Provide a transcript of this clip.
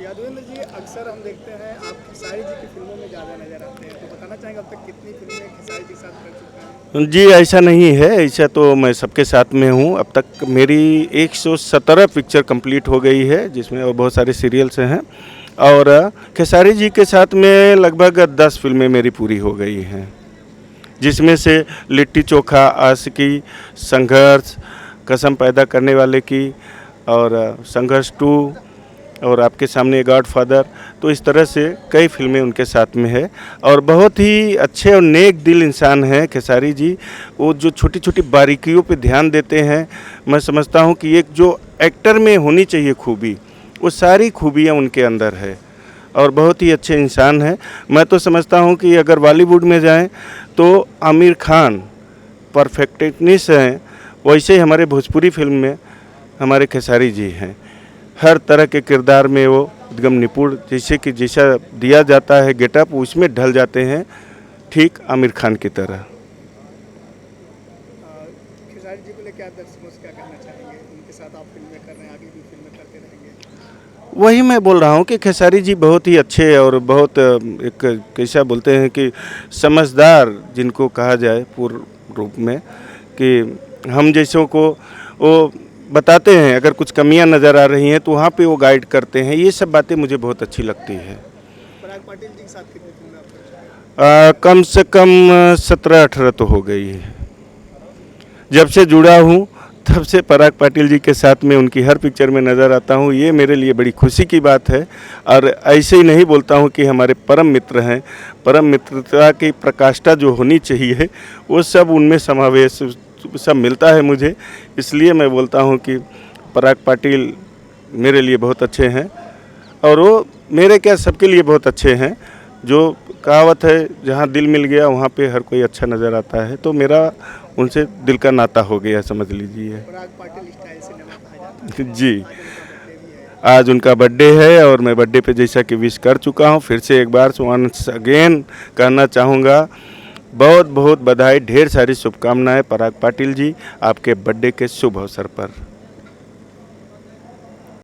यादवेंद्र जी, अक्सर हम देखते हैं आप खेसारी जी की फिल्मों में ज़्यादा नजर आते हैं, तो बताना चाहेंगे अब तक कितनी फिल्में खेसारी जी के साथ कर चुके हैं? जी, ऐसा नहीं है, ऐसा तो मैं सबके साथ में हूँ। अब तक मेरी 117 पिक्चर कंप्लीट हो गई है, जिसमें और बहुत सारे सीरियल्स हैं। और खेसारी जी के साथ में लगभग 10 फिल्में मेरी पूरी हो गई हैं, जिसमें से लिट्टी चोखा, आशिकी, संघर्ष, कसम पैदा करने वाले की, और संघर्ष 2, और आपके सामने गॉडफादर। तो इस तरह से कई फिल्में उनके साथ में है, और बहुत ही अच्छे और नेक दिल इंसान हैं खेसारी जी। वो जो छोटी छोटी बारीकियों पे ध्यान देते हैं, मैं समझता हूँ कि एक जो एक्टर में होनी चाहिए खूबी, वो सारी खूबियाँ उनके अंदर है, और बहुत ही अच्छे इंसान हैं। मैं तो समझता हूँ कि अगर बॉलीवुड में जाएं तो आमिर खान परफेक्टनिस्ट हैं, वैसे ही हमारे भोजपुरी फिल्म में हमारे खेसारी जी हैं। हर तरह के किरदार में वो एकदम निपुण, जैसे कि जैसा दिया जाता है गेटअप, उसमें ढल जाते हैं, ठीक आमिर खान की तरह। खेसारी जी को लेकर आप दर्शकों से क्या कहना चाहेंगे? उनके साथ आप फिल्में कर रहे हैं, आगे भी फिल्में करते रहेंगे? वही मैं बोल रहा हूँ कि खेसारी जी बहुत ही अच्छे और बहुत एक कैसा बोलते हैं कि समझदार, जिनको कहा जाए पूर्ण रूप में, कि हम जैसों को वो बताते हैं, अगर कुछ कमियां नज़र आ रही हैं तो वहाँ पे वो गाइड करते हैं। ये सब बातें मुझे बहुत अच्छी लगती है। पराग पाटिल जी के साथ कितनी फिल्में आप कर चुके हैं? कम से कम 17-18 तो हो गई है। जब से जुड़ा हूँ तब से पराग पाटिल जी के साथ में उनकी हर पिक्चर में नज़र आता हूँ। ये मेरे लिए बड़ी खुशी की बात है, और ऐसे ही नहीं बोलता हूँ कि हमारे परम मित्र हैं। परम मित्रता की प्रकाष्ठा जो होनी चाहिए वो सब उनमें समावेश सब मिलता है मुझे। इसलिए मैं बोलता हूँ कि पराग पाटिल मेरे लिए बहुत अच्छे हैं, और वो मेरे क्या सबके लिए बहुत अच्छे हैं। जो कहावत है, जहाँ दिल मिल गया वहाँ पे हर कोई अच्छा नज़र आता है, तो मेरा उनसे दिल का नाता हो गया, समझ लीजिए। पराग पाटिल स्टाइल सिनेमा कहा जाता है। जी, आज उनका बर्थडे भी है। आज उनका बर्थडे है, और मैं बर्थडे पे जैसा कि विश कर चुका हूँ, फिर से एक बार वंस अगेन कहना चाहूँगा, बहुत बहुत बधाई, ढेर सारी शुभकामनाएं पराग पाटिल जी, आपके बर्थडे के शुभ अवसर पर।